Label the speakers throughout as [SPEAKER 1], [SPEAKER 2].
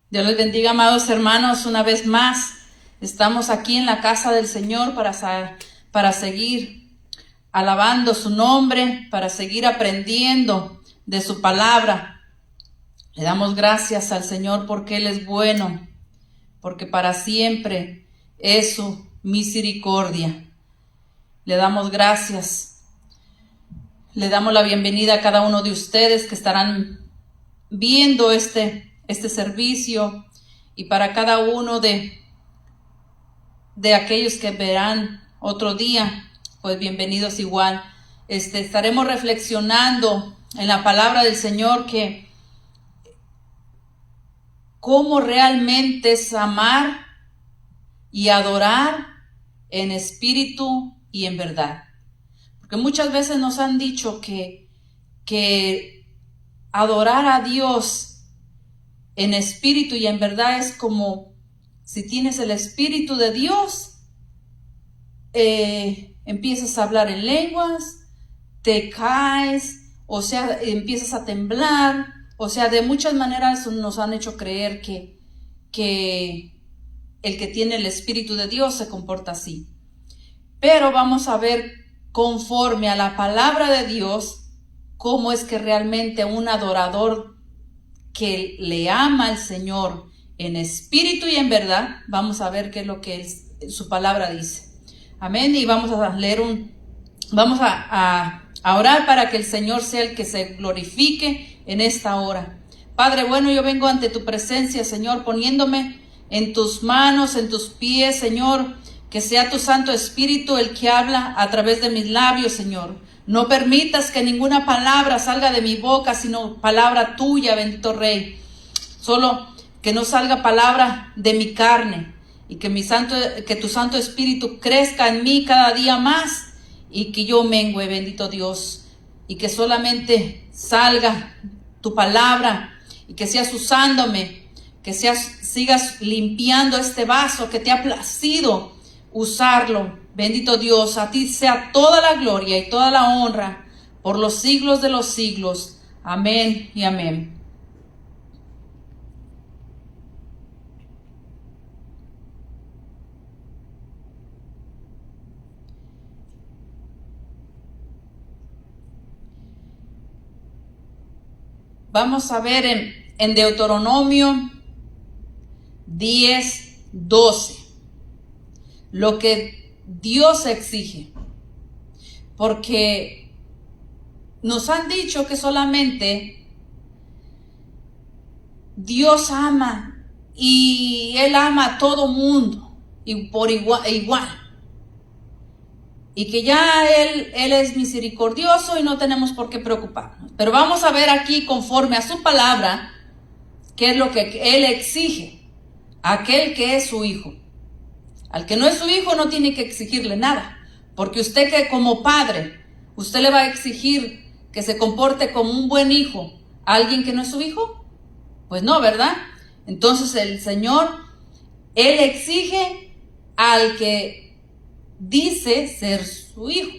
[SPEAKER 1] Dios les bendiga, amados hermanos, una vez más. Estamos aquí en la casa del Señor para seguir alabando su nombre, para seguir aprendiendo de su palabra. Le damos gracias al Señor porque Él es bueno, porque para siempre es su misericordia. Le damos gracias. Le damos la bienvenida a cada uno de ustedes que estarán viendo este servicio, y para cada uno de aquellos que verán otro día, pues bienvenidos igual. Estaremos reflexionando en la palabra del Señor que cómo realmente es amar y adorar en espíritu y en verdad. Porque muchas veces nos han dicho que adorar a Dios en espíritu y en verdad es como si tienes el espíritu de Dios, empiezas a hablar en lenguas, te caes, o sea, empiezas a temblar, o sea, de muchas maneras nos han hecho creer que el que tiene el espíritu de Dios se comporta así. Pero vamos a ver conforme a la palabra de Dios cómo es que realmente un adorador que le ama al Señor en espíritu y en verdad, vamos a ver qué es lo que su palabra dice. Amén. Y vamos a leer vamos a orar para que el Señor sea el que se glorifique en esta hora. Padre bueno, yo vengo ante tu presencia, Señor, poniéndome en tus manos, en tus pies, Señor, que sea tu Santo Espíritu el que habla a través de mis labios, Señor. No permitas que ninguna palabra salga de mi boca, sino palabra tuya, bendito Rey. Solo que no salga palabra de mi carne, y que tu Santo Espíritu crezca en mí cada día más, y que yo mengüe, bendito Dios, y que solamente salga tu palabra, y que seas usándome, que sigas limpiando este vaso que te ha placido usarlo. Bendito Dios, a ti sea toda la gloria y toda la honra por los siglos de los siglos. Amén y amén. Vamos a ver en Deuteronomio 10:12 lo que Dios exige, porque nos han dicho que solamente Dios ama y Él ama a todo mundo y por igual, y que ya Él es misericordioso y no tenemos por qué preocuparnos. Pero vamos a ver aquí, conforme a su palabra, qué es lo que Él exige a aquel que es su hijo. Al que no es su hijo no tiene que exigirle nada, porque usted, que como padre, usted le va a exigir que se comporte como un buen hijo a alguien que no es su hijo. Pues no, ¿verdad? Entonces el Señor, Él exige al que dice ser su hijo,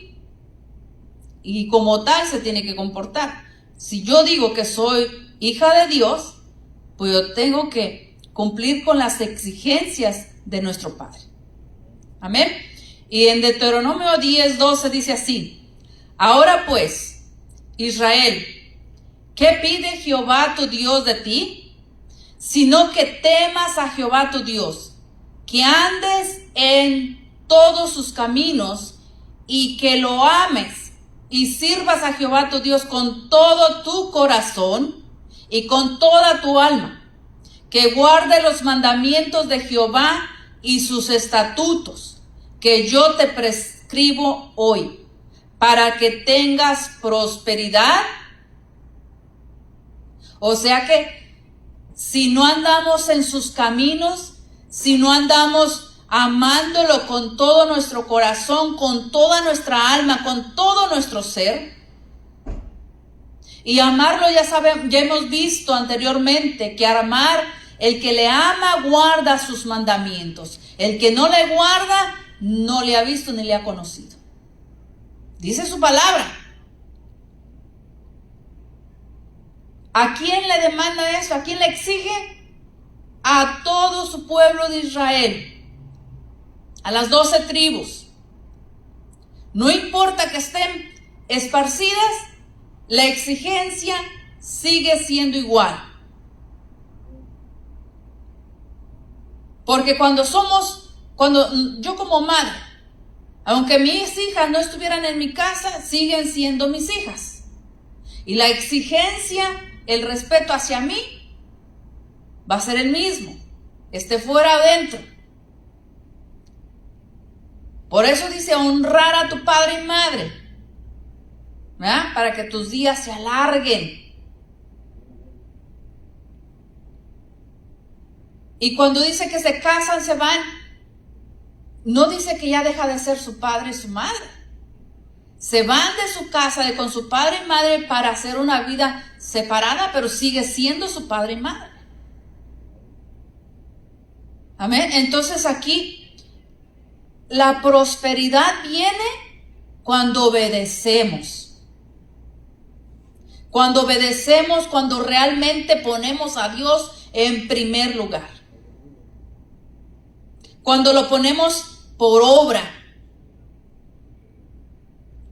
[SPEAKER 1] y como tal se tiene que comportar. Si yo digo que soy hija de Dios, pues yo tengo que cumplir con las exigencias de nuestro Padre. Amén. Y en Deuteronomio 10:12 dice así: ahora pues, Israel, ¿qué pide Jehová tu Dios de ti? Sino que temas a Jehová tu Dios, que andes en todos sus caminos, y que lo ames, y sirvas a Jehová tu Dios con todo tu corazón y con toda tu alma, que guarde los mandamientos de Jehová y sus estatutos, que yo te prescribo hoy, para que tengas prosperidad. O sea que si no andamos en sus caminos, si no andamos amándolo con todo nuestro corazón, con toda nuestra alma, con todo nuestro ser, y amarlo, ya hemos visto anteriormente que amar, el que le ama guarda sus mandamientos. El que no le guarda no le ha visto ni le ha conocido. Dice su palabra. ¿A quién le demanda eso? ¿A quién le exige? a todo su pueblo de Israel, a las 12 tribus. No importa que estén esparcidas, la exigencia sigue siendo igual. Porque cuando yo como madre, aunque mis hijas no estuvieran en mi casa, siguen siendo mis hijas. Y la exigencia, el respeto hacia mí, va a ser el mismo, esté fuera o adentro. Por eso dice honrar a tu padre y madre, ¿verdad? Para que tus días se alarguen. Y cuando dice que se casan, se van, no dice que ya deja de ser su padre y su madre. Se van de su casa, con su padre y madre, para hacer una vida separada, pero sigue siendo su padre y madre. Amén. Entonces aquí la prosperidad viene cuando obedecemos. Cuando obedecemos, cuando realmente ponemos a Dios en primer lugar. Cuando lo ponemos por obra.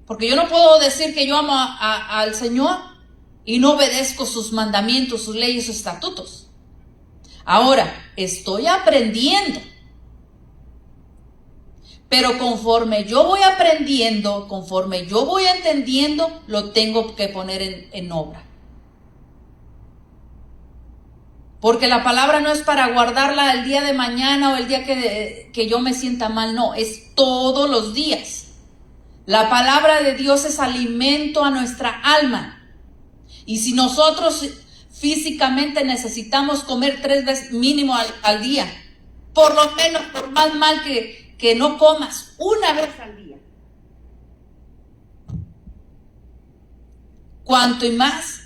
[SPEAKER 1] Porque yo no puedo decir que yo amo al Señor y no obedezco sus mandamientos, sus leyes, sus estatutos. Ahora, estoy aprendiendo. Pero conforme yo voy aprendiendo, conforme yo voy entendiendo, lo tengo que poner en obra. Porque la palabra no es para guardarla el día de mañana o el día que yo me sienta mal, no, es todos los días. La palabra de Dios es alimento a nuestra alma. Y si nosotros físicamente necesitamos comer 3 veces mínimo al día, por lo menos, por más mal que no comas, 1 vez al día. Cuanto y más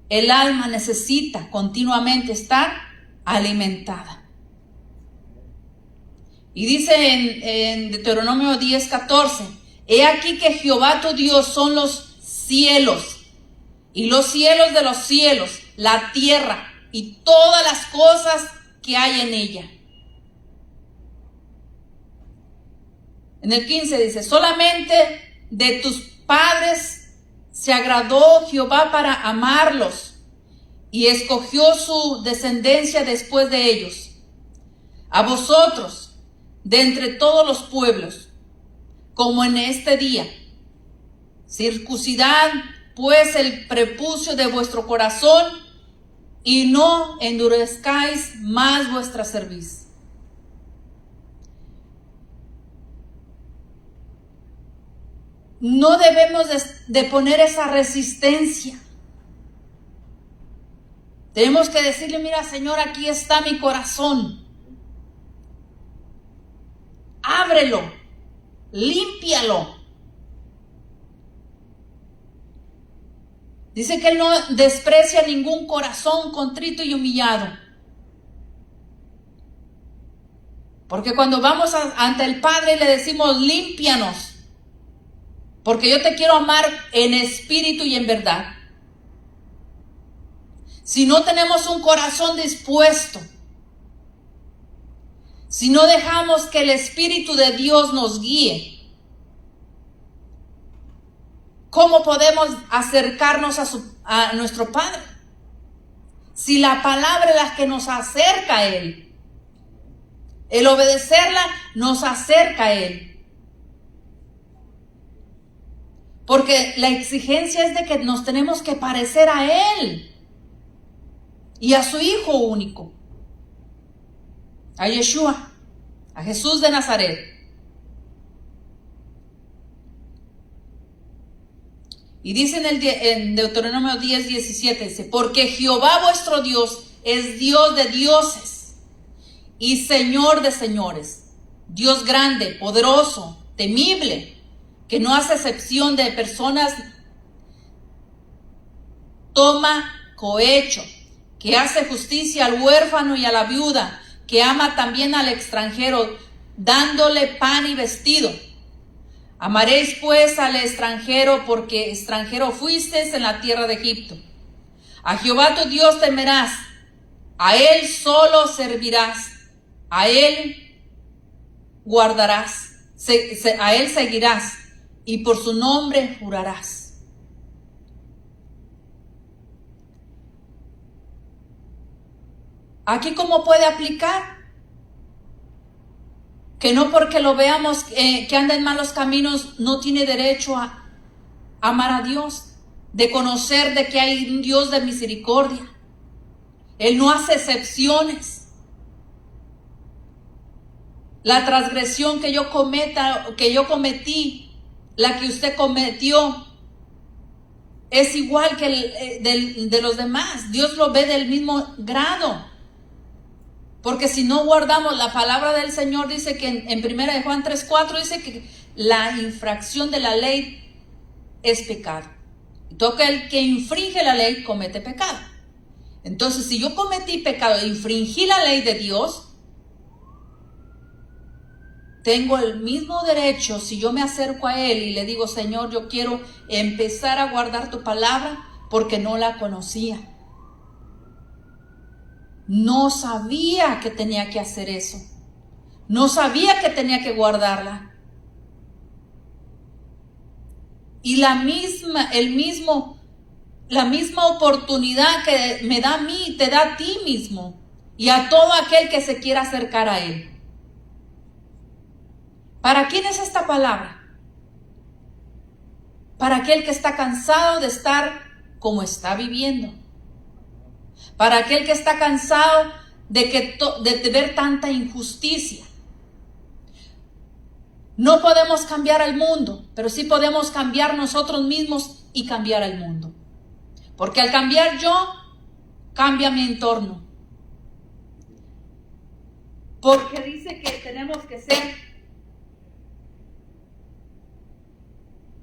[SPEAKER 1] el alma necesita continuamente estar alimentada. Y dice en Deuteronomio 10:14, he aquí que Jehová tu Dios son los cielos, y los cielos de los cielos, la tierra y todas las cosas que hay en ella. En el 15 dice, solamente de tus padres se agradó Jehová para amarlos y escogió su descendencia después de ellos. A vosotros, de entre todos los pueblos, como en este día, circuncidad pues el prepucio de vuestro corazón y no endurezcáis más vuestra cerviz. No debemos de poner esa resistencia. Tenemos que decirle, mira, Señor, aquí está mi corazón. Ábrelo, límpialo. Dice que Él no desprecia ningún corazón contrito y humillado. Porque cuando vamos ante el Padre le decimos, límpianos. Porque yo te quiero amar en espíritu y en verdad. Si no tenemos un corazón dispuesto, si no dejamos que el Espíritu de Dios nos guíe, ¿cómo podemos acercarnos a nuestro Padre? Si la palabra es la que nos acerca a Él. El obedecerla nos acerca a Él. Porque la exigencia es de que nos tenemos que parecer a Él y a su Hijo único, a Yeshua, a Jesús de Nazaret. Y dice en Deuteronomio 10:17, dice, porque Jehová vuestro Dios es Dios de dioses y Señor de señores, Dios grande, poderoso, temible, que no hace excepción de personas, toma cohecho, que hace justicia al huérfano y a la viuda, que ama también al extranjero, dándole pan y vestido. Amaréis pues al extranjero, porque extranjero fuisteis en la tierra de Egipto. A Jehová tu Dios temerás, A Él solo servirás, a Él guardarás, a Él seguirás y por su nombre jurarás. Aquí, ¿cómo puede aplicar? Que no porque lo veamos que anda en malos caminos no tiene derecho a amar a Dios, de conocer de que hay un Dios de misericordia. Él no hace excepciones. La transgresión que yo cometa, que yo cometí, la que usted cometió, es igual que de los demás. Dios lo ve del mismo grado. Porque si no guardamos la palabra del Señor, dice que en 1 Juan 3:4 dice que la infracción de la ley es pecado. Y todo aquel que infringe la ley comete pecado. Entonces, si yo cometí pecado e infringí la ley de Dios, tengo el mismo derecho, si yo me acerco a Él y le digo, Señor, yo quiero empezar a guardar tu palabra porque no la conocía. No sabía que tenía que hacer eso. No sabía que tenía que guardarla. Y la misma oportunidad que me da a mí, te da a ti mismo y a todo aquel que se quiera acercar a Él. ¿Para quién es esta palabra? Para aquel que está cansado de estar como está viviendo. Para aquel que está cansado de ver tanta injusticia. No podemos cambiar al mundo, pero sí podemos cambiar nosotros mismos y cambiar al mundo. Porque al cambiar yo, cambia mi entorno. Porque dice que tenemos que ser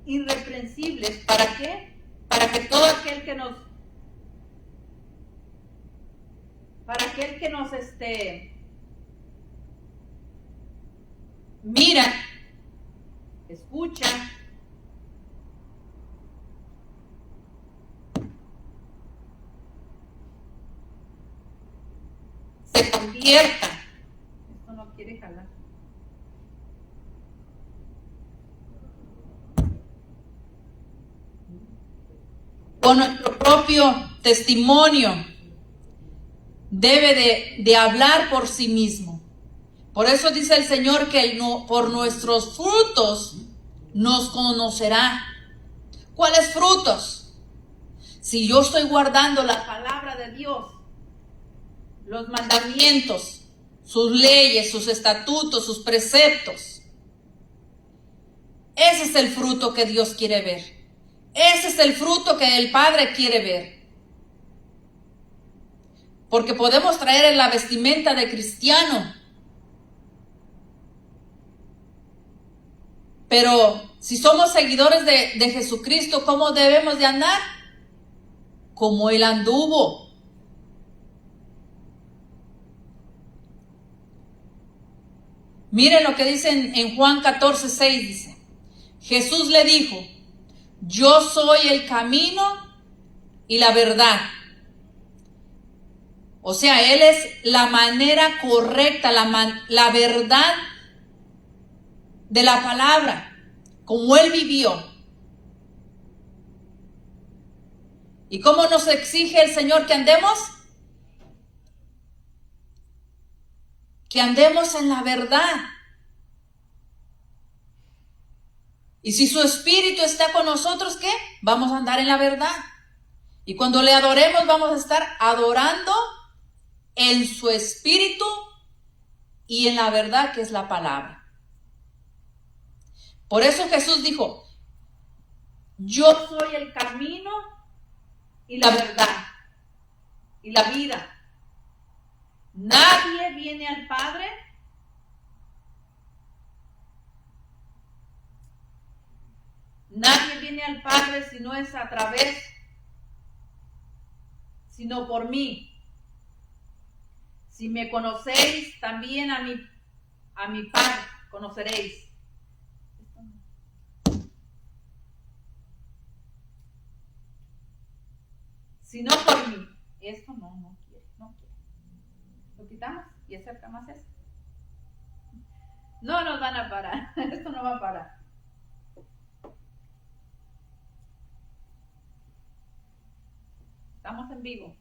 [SPEAKER 1] irreprensibles. ¿Para qué? Para que todo aquel que nos mira, escucha, se convierta. Esto no quiere jalar. Con nuestro propio testimonio debe de hablar por sí mismo. Por eso dice el Señor que por nuestros frutos nos conocerá. ¿Cuáles frutos? Si yo estoy guardando la palabra de Dios, los mandamientos, sus leyes, sus estatutos, sus preceptos, ese es el fruto que Dios quiere ver. Ese es el fruto que el Padre quiere ver. Porque podemos traer en la vestimenta de cristiano, pero si somos seguidores de Jesucristo, ¿cómo debemos de andar? Como Él anduvo. Miren lo que dice en Juan 14:6, dice, Jesús le dijo, yo soy el camino y la verdad. O sea, Él es la manera correcta, la verdad de la palabra, como Él vivió. ¿Y cómo nos exige el Señor que andemos? Que andemos en la verdad. Y si su Espíritu está con nosotros, ¿qué? Vamos a andar en la verdad. Y cuando le adoremos, vamos a estar adorando en su Espíritu y en la verdad que es la palabra. Por eso Jesús dijo, yo soy el camino y la verdad y la vida. Nadie viene al Padre si no es a través, sino por mí. Si me conocéis, también a mi Padre conoceréis. Si no por mí, esto no quiere. Lo quitamos y acerca más eso. No nos van a parar. Esto no va a parar. Estamos en vivo.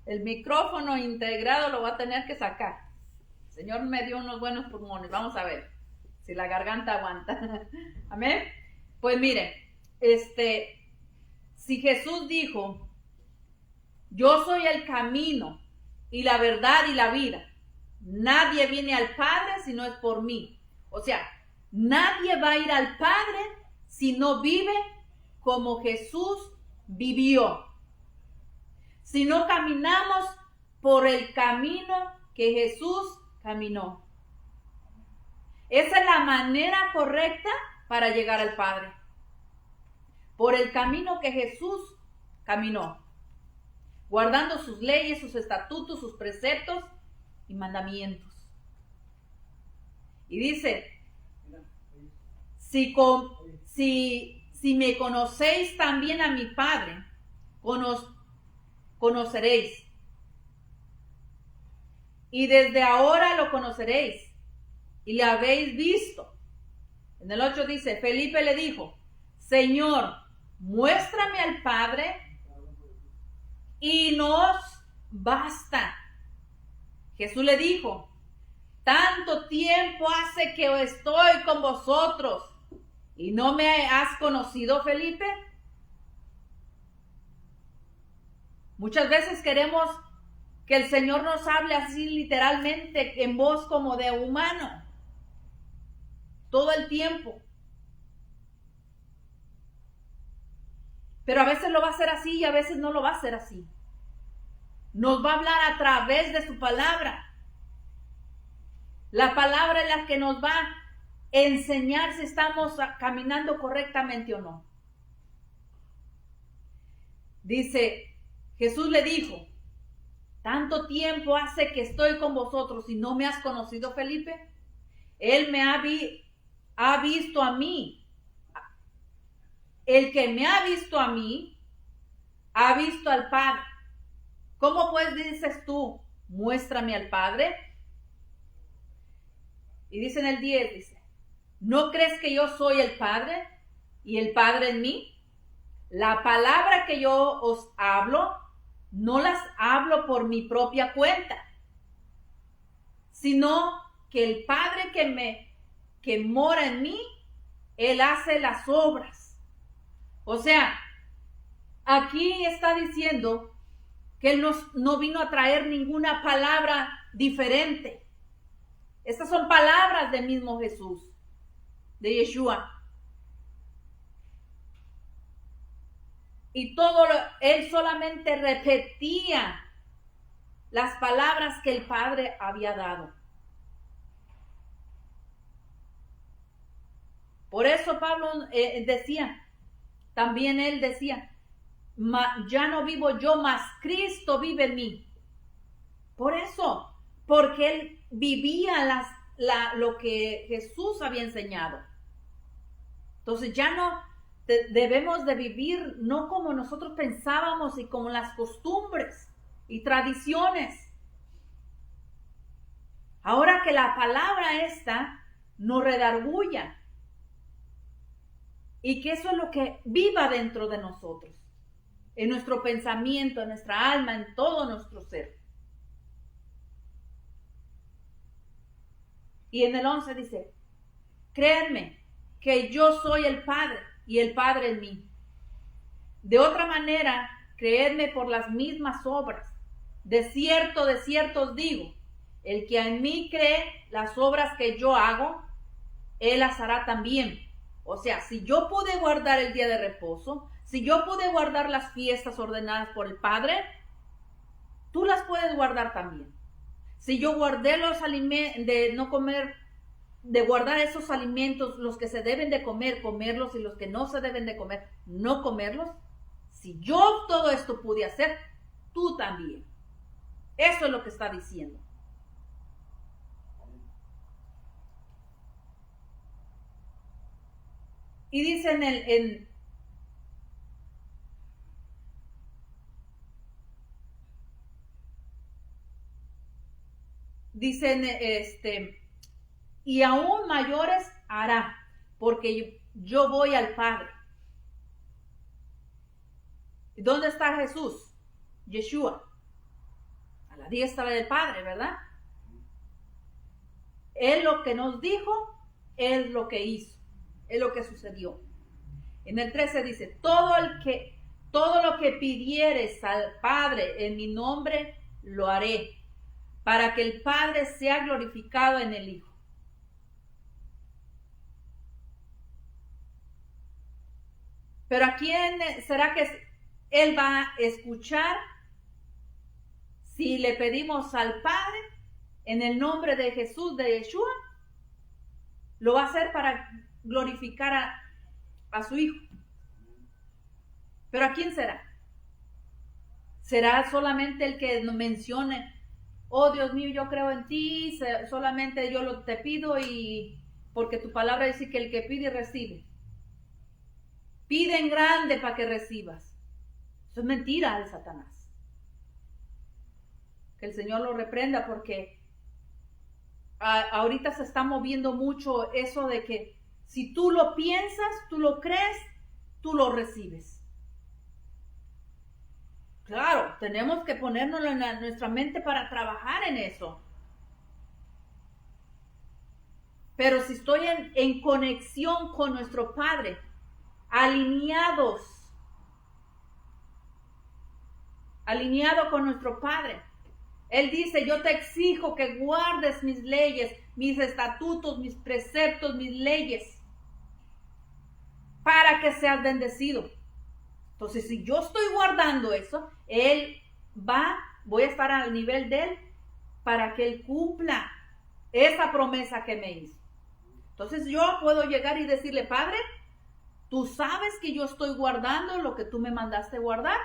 [SPEAKER 1] El micrófono integrado lo va a tener que sacar. El Señor me dio unos buenos pulmones. Vamos a ver si la garganta aguanta. Amén. Pues mire, si Jesús dijo, yo soy el camino y la verdad y la vida, nadie viene al Padre si no es por mí. O sea, nadie va a ir al Padre si no vive como Jesús vivió. Si no caminamos por el camino que Jesús caminó. Esa es la manera correcta para llegar al Padre. Por el camino que Jesús caminó. Guardando sus leyes, sus estatutos, sus preceptos y mandamientos. Y dice, si me conocéis también a mi Padre, conoceréis. Y desde ahora lo conoceréis y le habéis visto. En el 8 dice, Felipe le dijo, Señor, muéstrame al Padre y nos basta. Jesús le dijo, tanto tiempo hace que estoy con vosotros y no me has conocido, Felipe. Muchas veces queremos que el Señor nos hable así literalmente, en voz como de humano, todo el tiempo. Pero a veces lo va a hacer así y a veces no lo va a hacer así. Nos va a hablar a través de su palabra. La palabra es la que nos va a enseñar si estamos caminando correctamente o no. Dice, Jesús le dijo, tanto tiempo hace que estoy con vosotros y no me has conocido, Felipe. Él me ha visto a mí. El que me ha visto a mí, ha visto al Padre. ¿Cómo pues dices tú, muéstrame al Padre? Y dice en el 10, dice, ¿no crees que yo soy el Padre y el Padre en mí? La palabra que yo os hablo, no las hablo por mi propia cuenta, sino que el Padre que mora en mí, Él hace las obras. O sea, aquí está diciendo que Él no vino a traer ninguna palabra diferente. Estas son palabras del mismo Jesús, de Yeshua. Y Él solamente repetía las palabras que el Padre había dado. Por eso Pablo decía, también él decía, ya no vivo yo, mas Cristo vive en mí. Por eso, porque él vivía lo que Jesús había enseñado. Entonces ya no debemos de vivir no como nosotros pensábamos y como las costumbres y tradiciones. Ahora que la palabra esta nos redarguya y que eso es lo que viva dentro de nosotros, en nuestro pensamiento, en nuestra alma, en todo nuestro ser. Y en el 11 dice, créanme que yo soy el Padre y el Padre en mí. De otra manera, creedme por las mismas obras. De cierto os digo, el que en mí cree las obras que yo hago, él las hará también. O sea, si yo pude guardar el día de reposo, si yo pude guardar las fiestas ordenadas por el Padre, tú las puedes guardar también. Si yo guardé los alimentos, de no comer, de guardar esos alimentos, los que se deben de comer, comerlos, y los que no se deben de comer, no comerlos. Si yo todo esto pude hacer, tú también. Eso es lo que está diciendo. Y dice dicen, y aún mayores hará, porque yo voy al Padre. ¿Dónde está Jesús? Yeshua. A la diestra del Padre, ¿verdad? Él lo que nos dijo, es lo que hizo, es lo que sucedió. En el 13 dice, todo lo que pidieres al Padre en mi nombre, lo haré, para que el Padre sea glorificado en el Hijo. Pero ¿a quién será que Él va a escuchar si le pedimos al Padre en el nombre de Jesús, de Yeshua? Lo va a hacer para glorificar a su Hijo. ¿Pero a quién será? ¿Será solamente el que mencione, oh Dios mío, yo creo en ti, solamente yo te pido, y porque tu palabra dice que el que pide recibe? Pide en grande para que recibas. Eso es mentira de Satanás. Que el Señor lo reprenda, porque ahorita se está moviendo mucho eso de que si tú lo piensas, tú lo crees, tú lo recibes. Claro, tenemos que ponernos en nuestra mente para trabajar en eso. Pero si estoy en conexión con nuestro Padre, alineado con nuestro Padre, Él dice, yo te exijo que guardes mis leyes, mis estatutos, mis preceptos, mis leyes, para que seas bendecido. Entonces, si yo estoy guardando eso, voy a estar al nivel de Él para que Él cumpla esa promesa que me hizo. Entonces, yo puedo llegar y decirle, Padre, tú sabes que yo estoy guardando lo que tú me mandaste guardar.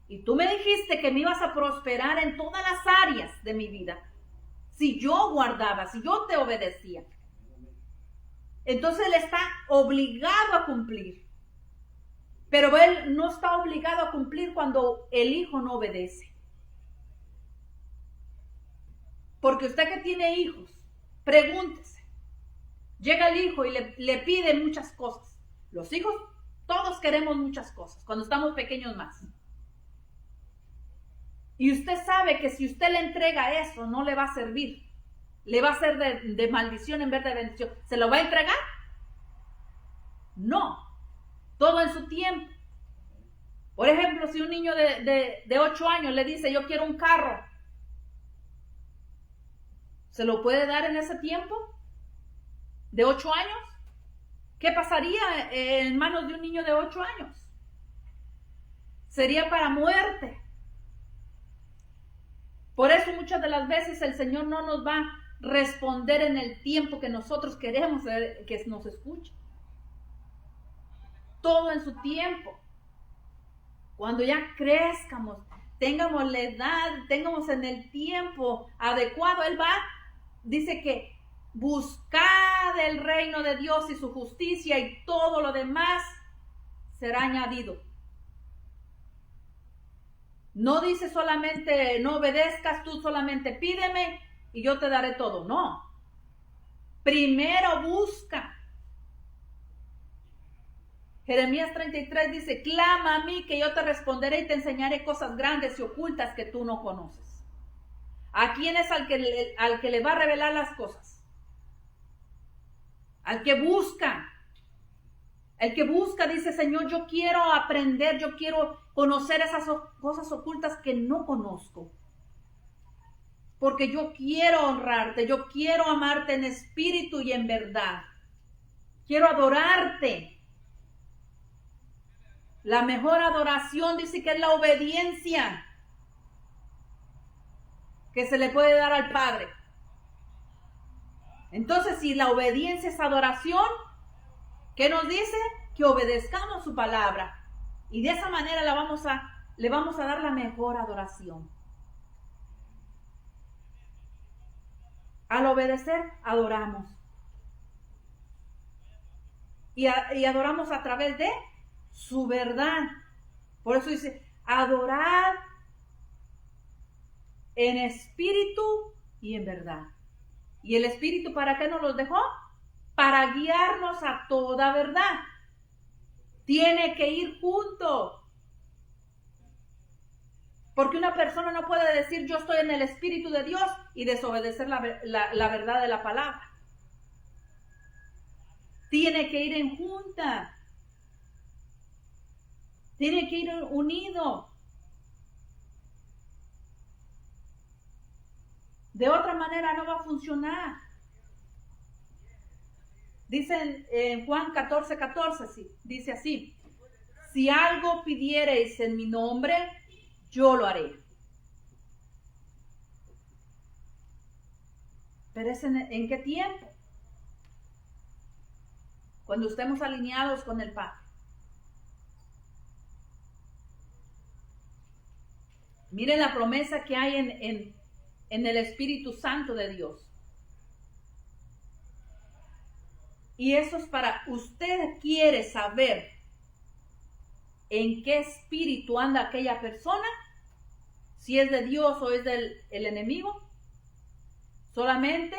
[SPEAKER 1] Y tú me dijiste que me ibas a prosperar en todas las áreas de mi vida. Si yo guardaba, si yo te obedecía. Entonces Él está obligado a cumplir. Pero Él no está obligado a cumplir cuando el hijo no obedece. Porque usted que tiene hijos, pregúntese. Llega el hijo y le pide muchas cosas. Los hijos, todos queremos muchas cosas, cuando estamos pequeños más. Y usted sabe que si usted le entrega eso, no le va a servir. Le va a ser de maldición en vez de bendición. ¿Se lo va a entregar? No. Todo en su tiempo. Por ejemplo, si un niño de 8 años le dice, yo quiero un carro, ¿se lo puede dar en ese tiempo? ¿De 8 años? ¿Qué pasaría en manos de un niño de 8 años? Sería para muerte. Por eso muchas de las veces el Señor no nos va a responder en el tiempo que nosotros queremos que nos escuche. Todo en su tiempo. Cuando ya crezcamos, tengamos la edad, tengamos en el tiempo adecuado, Él dice que buscad el reino de Dios y su justicia, y todo lo demás será añadido. No dice solamente no obedezcas, tú solamente pídeme y yo te daré todo. No. Primero busca. Jeremías 33 dice, clama a mí que yo te responderé y te enseñaré cosas grandes y ocultas que tú no conoces. ¿A quién es al que le va a revelar las cosas? Al que busca. El que busca dice, Señor, yo quiero aprender, yo quiero conocer esas cosas ocultas que no conozco. Porque yo quiero honrarte, yo quiero amarte en espíritu y en verdad. Quiero adorarte. La mejor adoración dice que es la obediencia que se le puede dar al Padre. Entonces, si la obediencia es adoración, ¿qué nos dice? Que obedezcamos su palabra. Y de esa manera le vamos a dar la mejor adoración. Al obedecer, adoramos. Y adoramos a través de su verdad. Por eso dice, adorad en espíritu y en verdad. ¿Y el Espíritu para qué nos los dejó? Para guiarnos a toda verdad. Tiene que ir junto. Porque una persona no puede decir yo estoy en el Espíritu de Dios y desobedecer la verdad de la palabra. Tiene que ir en junta. Tiene que ir unido. De otra manera no va a funcionar. Dice en Juan 14:14, sí, dice así: si algo pidiereis en mi nombre, yo lo haré. Pero es en qué tiempo? Cuando estemos alineados con el Padre. Miren la promesa que hay en el Espíritu Santo de Dios. Y eso es para usted quiere saber en qué espíritu anda aquella persona, si es de Dios o es del enemigo. Solamente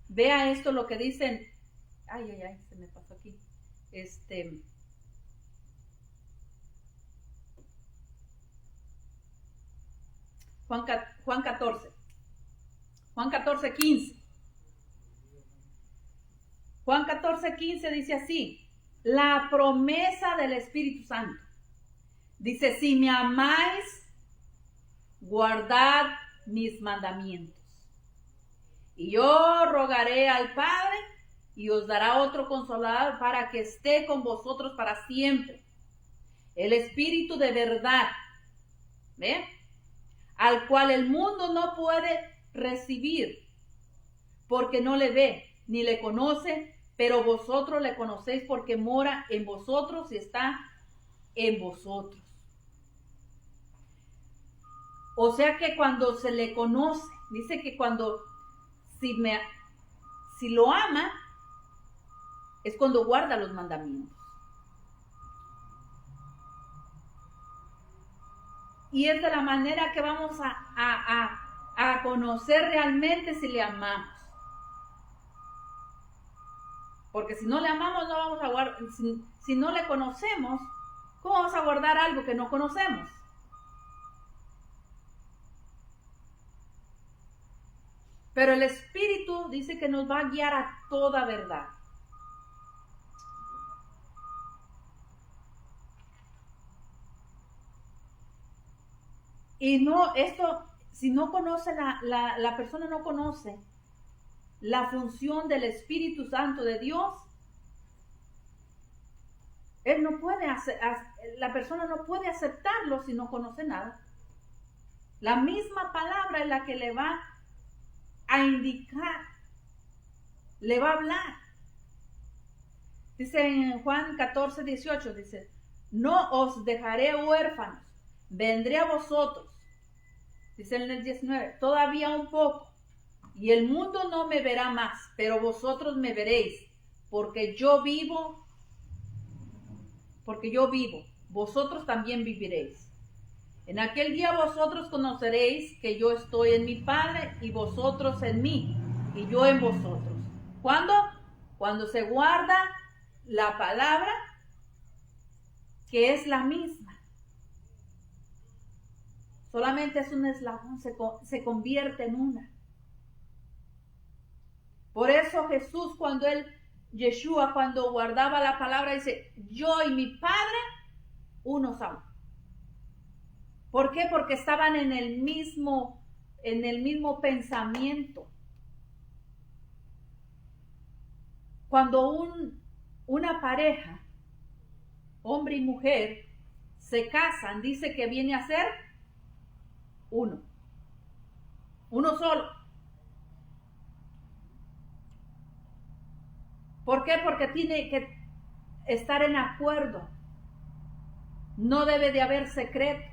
[SPEAKER 1] vea esto lo que dicen. Ay, se me pasó aquí. Juan 14. Juan 14:15. Juan 14:15 dice así: la promesa del Espíritu Santo. Dice, si me amáis, guardad mis mandamientos. Y yo rogaré al Padre y os dará otro consolador para que esté con vosotros para siempre. El Espíritu de verdad, ¿ve? Al cual el mundo no puede recibir, porque no le ve ni le conoce, pero vosotros le conocéis porque mora en vosotros y está en vosotros. O sea que cuando se le conoce, dice que cuando, si lo ama, es cuando guarda los mandamientos. Y es de la manera que vamos a conocer realmente si le amamos. Porque si no le amamos, no vamos a guardar. Si no le conocemos, ¿cómo vamos a guardar algo que no conocemos? Pero el Espíritu dice que nos va a guiar a toda verdad. Y no, esto, si no conoce, la persona no conoce la función del Espíritu Santo de Dios, él no puede la persona no puede aceptarlo si no conoce nada. La misma palabra es la que le va a indicar, le va a hablar. Dice en Juan 14:18, dice, no os dejaré huérfanos, vendré a vosotros. Dice en el 19, todavía un poco, y el mundo no me verá más, pero vosotros me veréis, porque yo vivo, vosotros también viviréis. En aquel día vosotros conoceréis que yo estoy en mi Padre, y vosotros en mí, y yo en vosotros. ¿Cuándo? Cuando se guarda la palabra, que es la misma. Solamente es un eslabón, se convierte en una. Por eso Jesús, Yeshua, cuando guardaba la palabra, dice, yo y mi Padre, uno son. ¿Por qué? Porque estaban en el mismo pensamiento. Cuando una pareja, hombre y mujer, se casan, dice que viene a ser uno solo. ¿Por qué? Porque tiene que estar en acuerdo. No debe de haber secretos.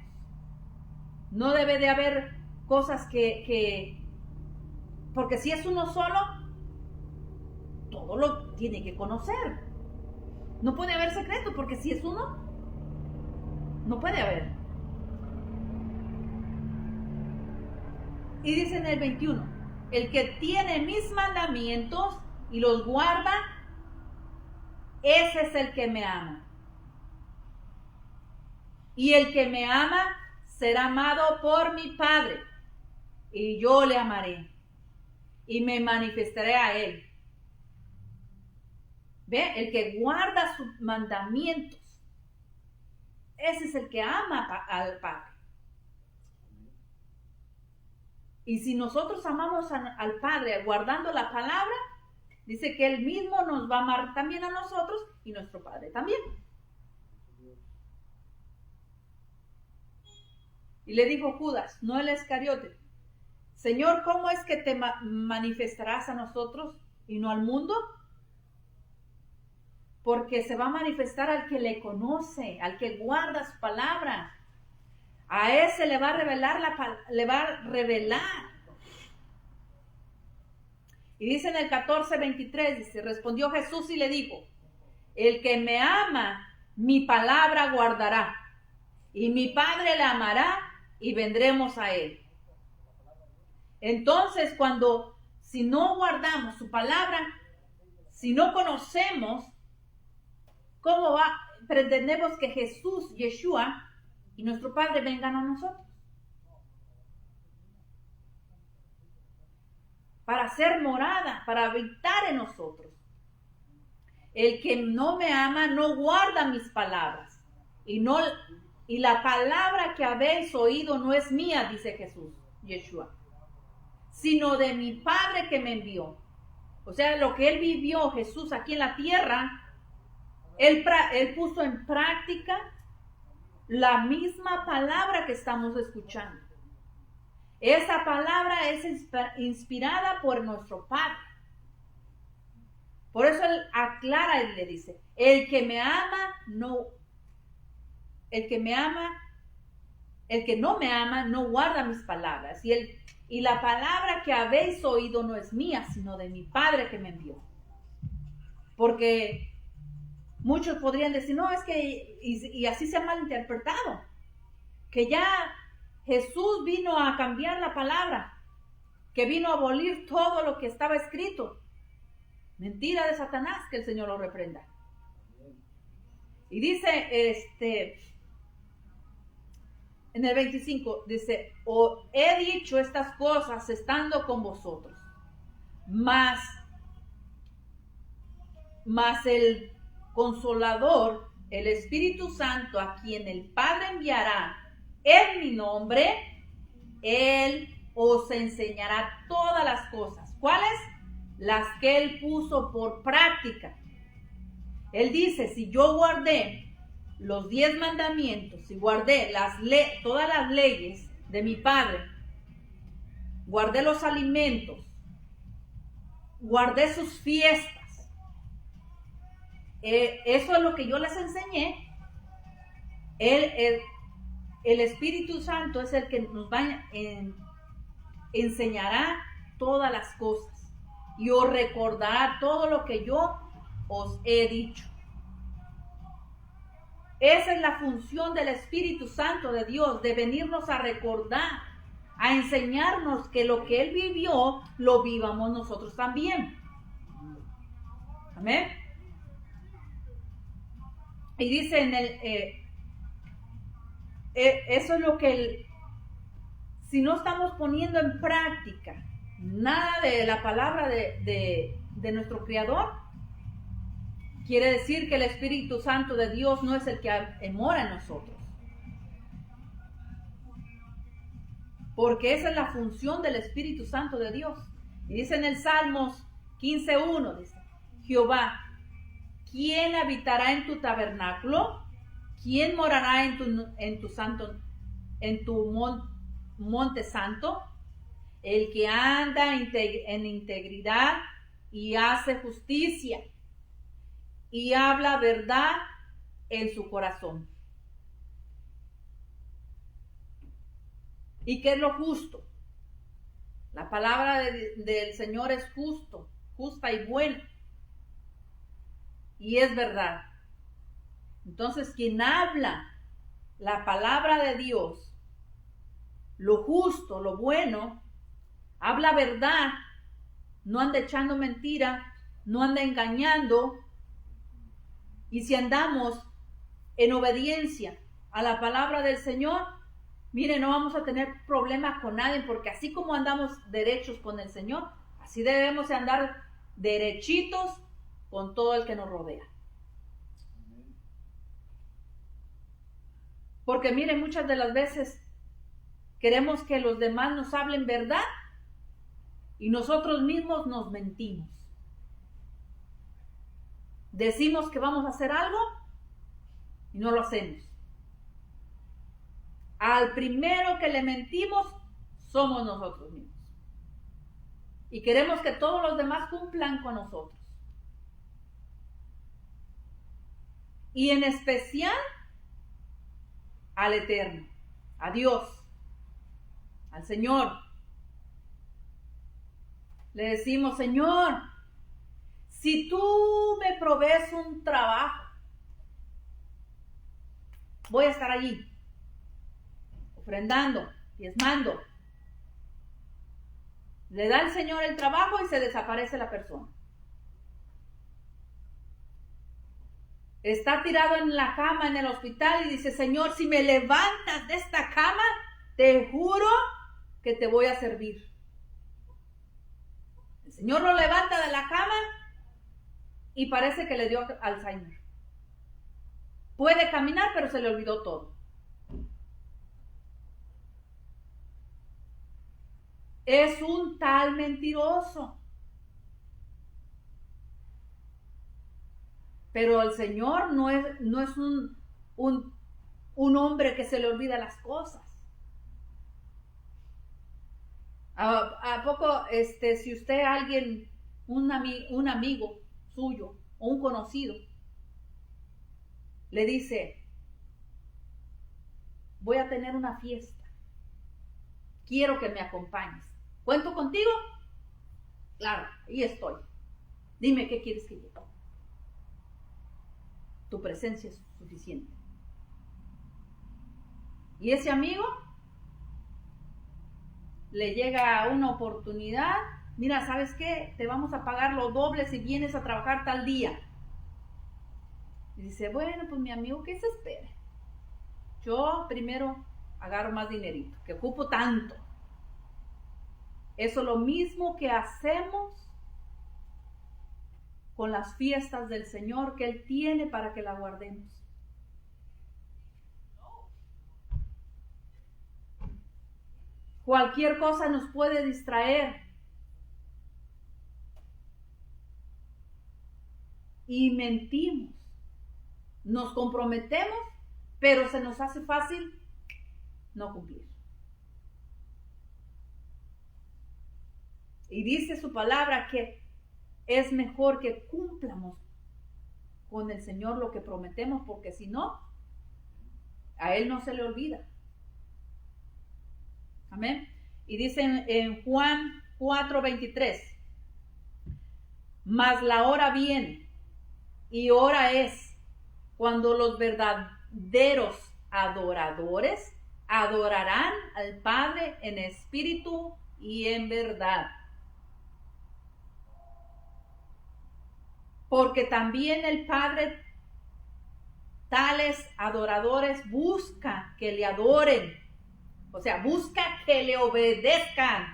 [SPEAKER 1] No debe de haber cosas porque si es uno solo, todo lo tiene que conocer. No puede haber secreto, porque si es uno, no puede haber. Y dice en el 21, el que tiene mis mandamientos y los guarda, ese es el que me ama. Y el que me ama será amado por mi Padre, y yo le amaré y me manifestaré a él. ¿Ve? El que guarda sus mandamientos, ese es el que ama al Padre. Y si nosotros amamos al Padre guardando la palabra, dice que Él mismo nos va a amar también a nosotros y nuestro Padre también. Y le dijo Judas, no el Iscariote, Señor, ¿cómo es que te manifestarás a nosotros y no al mundo? Porque se va a manifestar al que le conoce, al que guarda su palabra. A ese le va a revelar, Y dice en el 14:23, dice, respondió Jesús y le dijo, el que me ama, mi palabra guardará, y mi Padre le amará, y vendremos a él. Entonces, si no guardamos su palabra, si no conocemos, ¿cómo pretendemos que Jesús, Yeshua, y nuestro Padre vengan a nosotros? Para hacer morada, para habitar en nosotros. El que no me ama no guarda mis palabras. Y la palabra que habéis oído no es mía, dice Jesús, Yeshua, sino de mi Padre que me envió. O sea, lo que Él vivió, Jesús, aquí en la tierra, Él puso en práctica la misma palabra que estamos escuchando. Esa palabra es inspirada por nuestro Padre. Por eso Él aclara y le dice, el que no me ama no guarda mis palabras. Y la palabra que habéis oído no es mía, sino de mi Padre que me envió. Porque muchos podrían decir, no, es que, y así se ha malinterpretado, que ya Jesús vino a cambiar la palabra, que vino a abolir todo lo que estaba escrito. Mentira de Satanás, que el Señor lo reprenda. Y dice, en el 25, dice, os he dicho estas cosas estando con vosotros, mas el Consolador, el Espíritu Santo, a quien el Padre enviará en mi nombre, Él os enseñará todas las cosas. ¿Cuáles? Las que Él puso por práctica. Él dice, si yo guardé los 10 mandamientos, si guardé todas las leyes de mi Padre, guardé los alimentos, guardé sus fiestas, eso es lo que yo les enseñé. El Espíritu Santo es el que nos enseñará todas las cosas y os recordará todo lo que yo os he dicho. Esa es la función del Espíritu Santo de Dios, de venirnos a recordar, a enseñarnos que lo que Él vivió, lo vivamos nosotros también. Amén. Y dice eso es lo que si no estamos poniendo en práctica nada de la palabra de nuestro Creador, quiere decir que el Espíritu Santo de Dios no es el que mora en nosotros. Porque esa es la función del Espíritu Santo de Dios. Y dice en el Salmos 15:1, dice, Jehová, ¿quién habitará en tu tabernáculo? ¿Quién morará en tu monte santo? El que anda en integridad y hace justicia y habla verdad en su corazón. ¿Y qué es lo justo? La palabra del Señor es justa y buena. Y es verdad. Entonces, quien habla la palabra de Dios, lo justo, lo bueno, habla verdad, no anda echando mentira, no anda engañando. Y si andamos en obediencia a la palabra del Señor, mire, no vamos a tener problemas con nadie, porque así como andamos derechos con el Señor, así debemos de andar derechitos con todo el que nos rodea. Porque mire, muchas de las veces queremos que los demás nos hablen verdad y nosotros mismos nos mentimos. Decimos que vamos a hacer algo y no lo hacemos. Al primero que le mentimos somos nosotros mismos. Y queremos que todos los demás cumplan con nosotros. Y en especial al Eterno, a Dios, al Señor. Le decimos, Señor, si tú me provees un trabajo, voy a estar allí, ofrendando, diezmando. Le da el Señor el trabajo y se desaparece la persona. Está tirado en la cama en el hospital y dice, Señor, si me levantas de esta cama, te juro que te voy a servir. El Señor lo levanta de la cama y parece que le dio Alzheimer. Puede caminar, pero se le olvidó todo. Es un tal mentiroso. Pero el Señor no es un hombre que se le olvida las cosas. ¿A poco, si usted, alguien, un amigo suyo o un conocido, le dice, voy a tener una fiesta, quiero que me acompañes, ¿cuento contigo? Claro, ahí estoy. Dime qué quieres que yo haga. Tu presencia es suficiente. Y ese amigo le llega una oportunidad. Mira, ¿sabes qué? Te vamos a pagar lo doble si vienes a trabajar tal día. Y dice, bueno, pues mi amigo, que se espere. Yo primero agarro más dinerito, que ocupo tanto. Eso es lo mismo que hacemos con las fiestas del Señor que Él tiene para que la guardemos. Cualquier cosa nos puede distraer. Y mentimos. Nos comprometemos, pero se nos hace fácil no cumplir. Y dice su palabra que es mejor que cumplamos con el Señor lo que prometemos, porque si no, a Él no se le olvida. Amén. Y dice en Juan 4:23, mas la hora viene y hora es cuando los verdaderos adoradores adorarán al Padre en espíritu y en verdad. Porque también el Padre tales adoradores busca que le adoren, o sea, busca que le obedezcan.